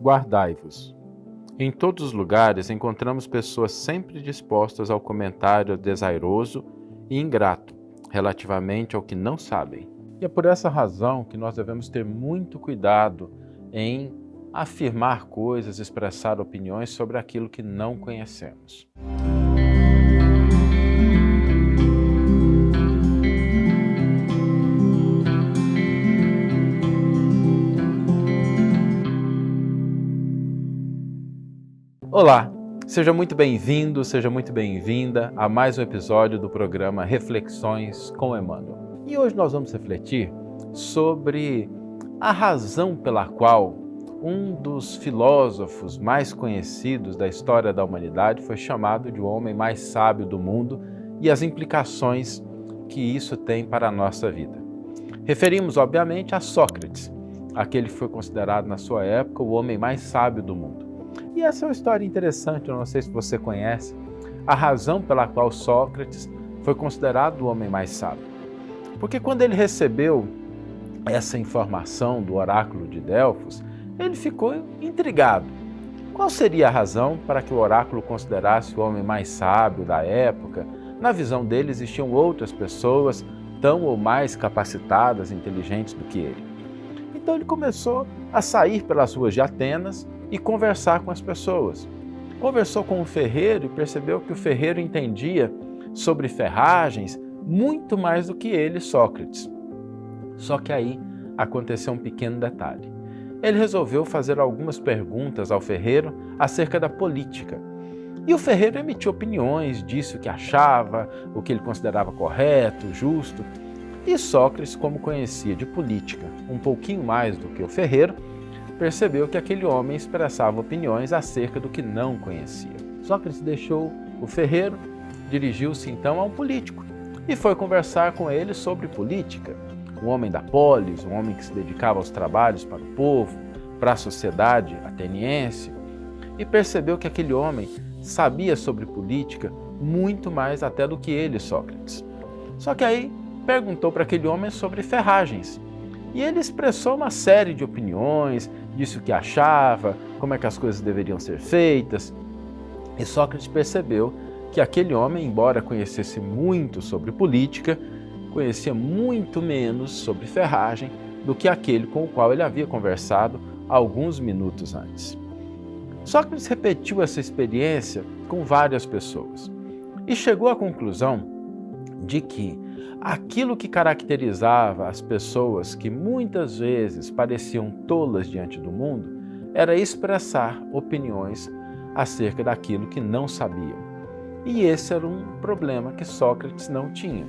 Guardai-vos. Em todos os lugares encontramos pessoas sempre dispostas ao comentário desairoso e ingrato relativamente ao que não sabem. E é por essa razão que nós devemos ter muito cuidado em afirmar coisas, expressar opiniões sobre aquilo que não conhecemos. Olá, seja muito bem-vindo, seja muito bem-vinda a mais um episódio do programa Reflexões com Emmanuel. E hoje nós vamos refletir sobre a razão pela qual um dos filósofos mais conhecidos da história da humanidade foi chamado de o homem mais sábio do mundo e as implicações que isso tem para a nossa vida. Referimos, obviamente, a Sócrates, aquele que foi considerado na sua época o homem mais sábio do mundo. E essa é uma história interessante, eu não sei se você conhece, a razão pela qual Sócrates foi considerado o homem mais sábio. Porque quando ele recebeu essa informação do oráculo de Delfos, ele ficou intrigado. Qual seria a razão para que o oráculo considerasse o homem mais sábio da época? Na visão dele existiam outras pessoas tão ou mais capacitadas, inteligentes do que ele. Então ele começou a sair pelas ruas de Atenas e conversar com as pessoas. Conversou com o ferreiro e percebeu que o ferreiro entendia sobre ferragens muito mais do que ele, Sócrates. Só que aí aconteceu um pequeno detalhe. Ele resolveu fazer algumas perguntas ao ferreiro acerca da política. E o ferreiro emitiu opiniões, disse o que achava, o que ele considerava correto, justo. E Sócrates, como conhecia de política um pouquinho mais do que o ferreiro, percebeu que aquele homem expressava opiniões acerca do que não conhecia. Sócrates deixou o ferreiro, dirigiu-se então a um político e foi conversar com ele sobre política. Um homem da polis, um homem que se dedicava aos trabalhos para o povo, para a sociedade ateniense, e percebeu que aquele homem sabia sobre política muito mais até do que ele, Sócrates. Só que aí perguntou para aquele homem sobre ferragens. E ele expressou uma série de opiniões, disse o que achava, como é que as coisas deveriam ser feitas. E Sócrates percebeu que aquele homem, embora conhecesse muito sobre política, conhecia muito menos sobre ferragem do que aquele com o qual ele havia conversado alguns minutos antes. Sócrates repetiu essa experiência com várias pessoas e chegou à conclusão de que aquilo que caracterizava as pessoas que muitas vezes pareciam tolas diante do mundo era expressar opiniões acerca daquilo que não sabiam. E esse era um problema que Sócrates não tinha.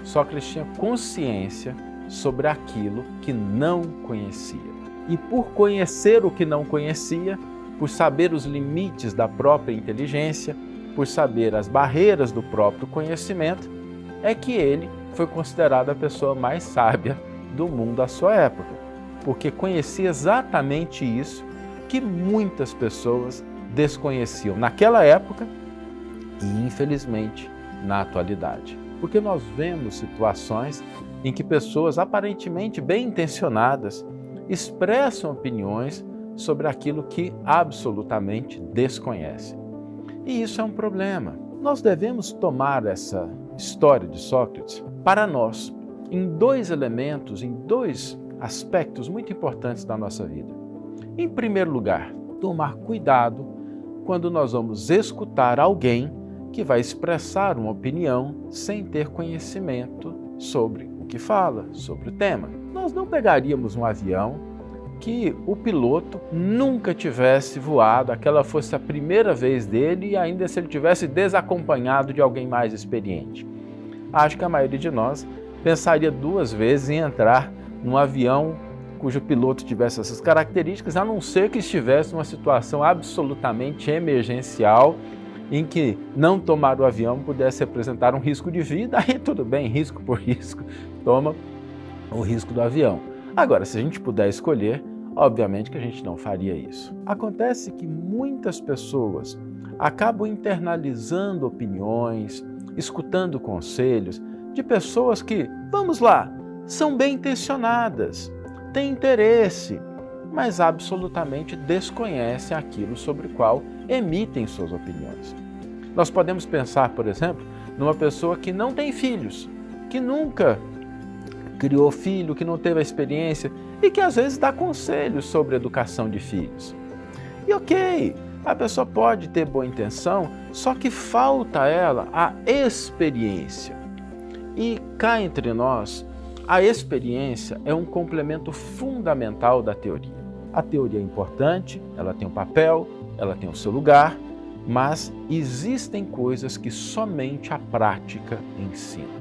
Sócrates tinha consciência sobre aquilo que não conhecia. E por conhecer o que não conhecia, por saber os limites da própria inteligência, por saber as barreiras do próprio conhecimento, é que ele foi considerado a pessoa mais sábia do mundo à sua época, porque conhecia exatamente isso que muitas pessoas desconheciam naquela época e, infelizmente, na atualidade. Porque nós vemos situações em que pessoas aparentemente bem intencionadas expressam opiniões sobre aquilo que absolutamente desconhecem. E isso é um problema. Nós devemos tomar essa história de Sócrates para nós em dois elementos, em dois aspectos muito importantes da nossa vida. Em primeiro lugar, tomar cuidado quando nós vamos escutar alguém que vai expressar uma opinião sem ter conhecimento sobre o que fala, sobre o tema. Nós não pegaríamos um avião que o piloto nunca tivesse voado, aquela fosse a primeira vez dele e ainda se ele tivesse desacompanhado de alguém mais experiente. Acho que a maioria de nós pensaria duas vezes em entrar num avião cujo piloto tivesse essas características, a não ser que estivesse numa situação absolutamente emergencial em que não tomar o avião pudesse representar um risco de vida, aí tudo bem, risco por risco, toma o risco do avião. Agora, se a gente puder escolher, obviamente que a gente não faria isso. Acontece que muitas pessoas acabam internalizando opiniões, escutando conselhos de pessoas que, vamos lá, são bem intencionadas, têm interesse, mas absolutamente desconhecem aquilo sobre o qual emitem suas opiniões. Nós podemos pensar, por exemplo, numa pessoa que não tem filhos, que nunca criou filho, que não teve a experiência e que às vezes dá conselhos sobre educação de filhos. E ok, a pessoa pode ter boa intenção, só que falta a ela a experiência. E cá entre nós, a experiência é um complemento fundamental da teoria. A teoria é importante, ela tem um papel, ela tem o seu lugar, mas existem coisas que somente a prática ensina,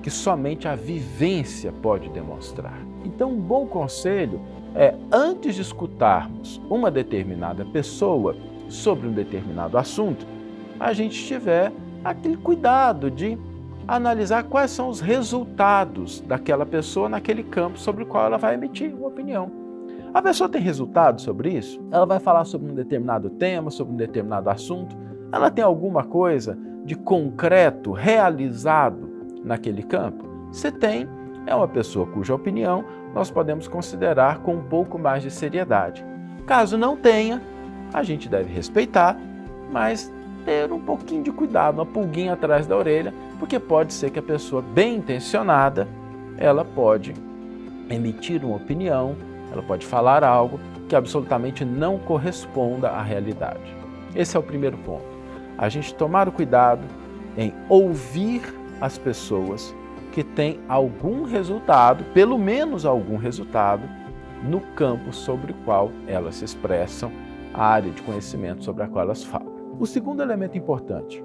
que somente a vivência pode demonstrar. Então, um bom conselho é, antes de escutarmos uma determinada pessoa sobre um determinado assunto, a gente tiver aquele cuidado de analisar quais são os resultados daquela pessoa naquele campo sobre o qual ela vai emitir uma opinião. A pessoa tem resultado sobre isso? Ela vai falar sobre um determinado tema, sobre um determinado assunto? Ela tem alguma coisa de concreto realizado naquele campo? Se tem, é uma pessoa cuja opinião nós podemos considerar com um pouco mais de seriedade. Caso não tenha, a gente deve respeitar, mas ter um pouquinho de cuidado, uma pulguinha atrás da orelha, porque pode ser que a pessoa bem intencionada, ela pode emitir uma opinião, ela pode falar algo que absolutamente não corresponda à realidade. Esse é o primeiro ponto. A gente tomar o cuidado em ouvir as pessoas que têm algum resultado, pelo menos algum resultado, no campo sobre o qual elas se expressam, a área de conhecimento sobre a qual elas falam. O segundo elemento importante,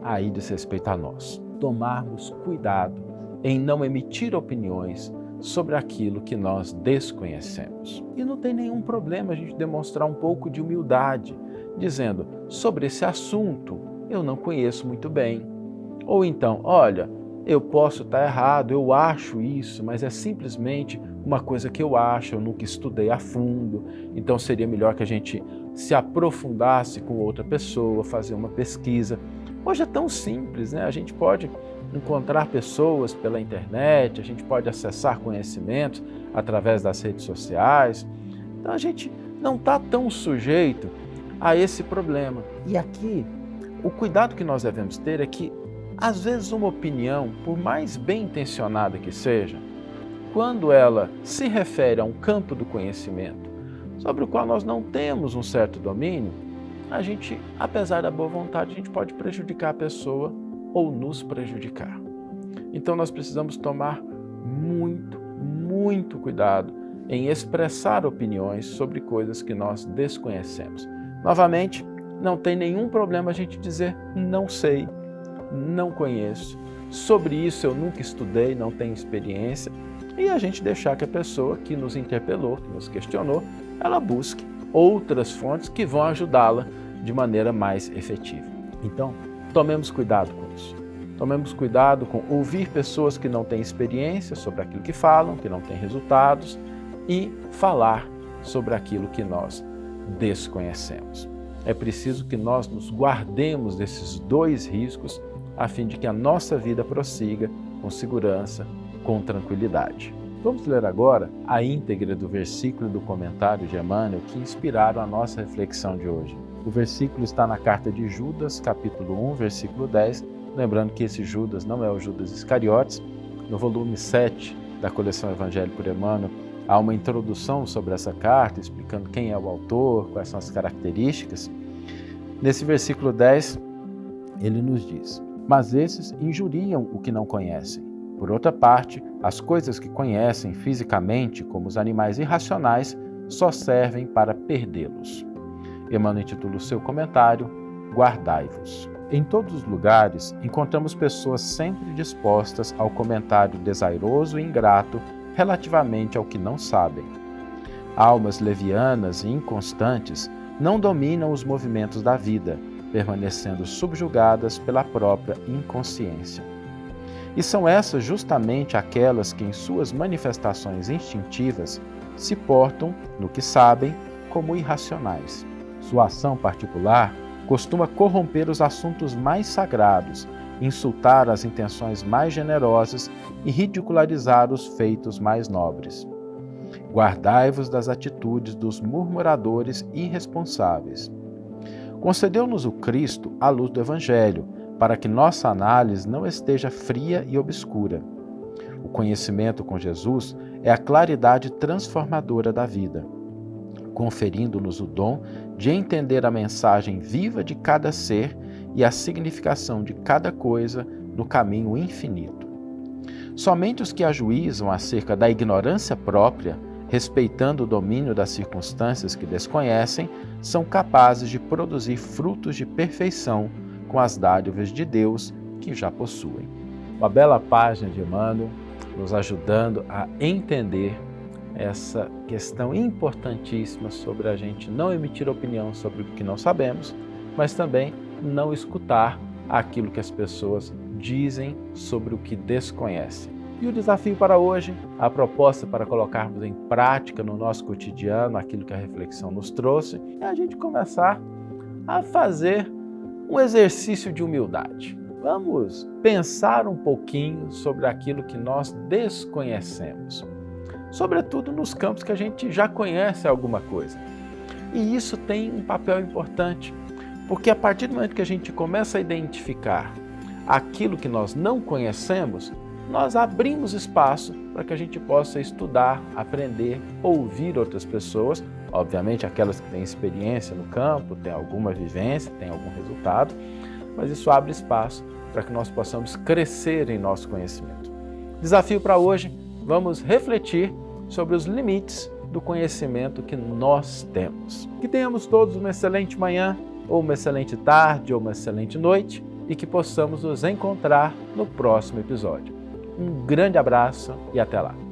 aí diz respeito a nós, tomarmos cuidado em não emitir opiniões sobre aquilo que nós desconhecemos. E não tem nenhum problema a gente demonstrar um pouco de humildade, dizendo, sobre esse assunto eu não conheço muito bem. Ou então, olha, eu posso estar errado, eu acho isso, mas é simplesmente uma coisa que eu acho, eu nunca estudei a fundo, então seria melhor que a gente se aprofundasse com outra pessoa, fazer uma pesquisa. Hoje é tão simples, né? A gente pode encontrar pessoas pela internet, a gente pode acessar conhecimentos através das redes sociais. Então a gente não está tão sujeito a esse problema. E aqui, o cuidado que nós devemos ter é que, às vezes, uma opinião, por mais bem intencionada que seja, quando ela se refere a um campo do conhecimento sobre o qual nós não temos um certo domínio, a gente, apesar da boa vontade, a gente pode prejudicar a pessoa ou nos prejudicar. Então nós precisamos tomar muito cuidado em expressar opiniões sobre coisas que nós desconhecemos. Novamente, não tem nenhum problema a gente dizer não sei, não conheço, sobre isso eu nunca estudei, não tenho experiência, e a gente deixar que a pessoa que nos interpelou, que nos questionou, ela busque outras fontes que vão ajudá-la de maneira mais efetiva. Então, tomemos cuidado com isso. Tomemos cuidado com ouvir pessoas que não têm experiência sobre aquilo que falam, que não têm resultados, e falar sobre aquilo que nós desconhecemos. É preciso que nós nos guardemos desses dois riscos a fim de que a nossa vida prossiga com segurança, com tranquilidade. Vamos ler agora a íntegra do versículo do comentário de Emmanuel que inspiraram a nossa reflexão de hoje. O versículo está na carta de Judas, capítulo 1, versículo 10, lembrando que esse Judas não é o Judas Iscariotes. No volume 7 da coleção Evangelho por Emmanuel, há uma introdução sobre essa carta, explicando quem é o autor, quais são as características. Nesse versículo 10, ele nos diz: mas esses injuriam o que não conhecem. Por outra parte, as coisas que conhecem fisicamente, como os animais irracionais, só servem para perdê-los. Emmanuel intitula o seu comentário Guardai-vos. Em todos os lugares, encontramos pessoas sempre dispostas ao comentário desairoso e ingrato relativamente ao que não sabem. Almas levianas e inconstantes não dominam os movimentos da vida, permanecendo subjugadas pela própria inconsciência. E são essas justamente aquelas que, em suas manifestações instintivas, se portam, no que sabem, como irracionais. Sua ação particular costuma corromper os assuntos mais sagrados, insultar as intenções mais generosas e ridicularizar os feitos mais nobres. Guardai-vos das atitudes dos murmuradores irresponsáveis. Concedeu-nos o Cristo a luz do Evangelho, para que nossa análise não esteja fria e obscura. O conhecimento com Jesus é a claridade transformadora da vida, conferindo-nos o dom de entender a mensagem viva de cada ser e a significação de cada coisa no caminho infinito. Somente os que ajuizam acerca da ignorância própria, respeitando o domínio das circunstâncias que desconhecem, são capazes de produzir frutos de perfeição com as dádivas de Deus que já possuem. Uma bela página de Emmanuel nos ajudando a entender essa questão importantíssima sobre a gente não emitir opinião sobre o que não sabemos, mas também não escutar aquilo que as pessoas dizem sobre o que desconhecem. E o desafio para hoje, a proposta para colocarmos em prática no nosso cotidiano aquilo que a reflexão nos trouxe, é a gente começar a fazer um exercício de humildade. Vamos pensar um pouquinho sobre aquilo que nós desconhecemos, sobretudo nos campos que a gente já conhece alguma coisa. E isso tem um papel importante, porque a partir do momento que a gente começa a identificar aquilo que nós não conhecemos, nós abrimos espaço para que a gente possa estudar, aprender, ouvir outras pessoas, obviamente aquelas que têm experiência no campo, têm alguma vivência, têm algum resultado, mas isso abre espaço para que nós possamos crescer em nosso conhecimento. Desafio para hoje, vamos refletir sobre os limites do conhecimento que nós temos. Que tenhamos todos uma excelente manhã, ou uma excelente tarde, ou uma excelente noite, e que possamos nos encontrar no próximo episódio. Um grande abraço e até lá!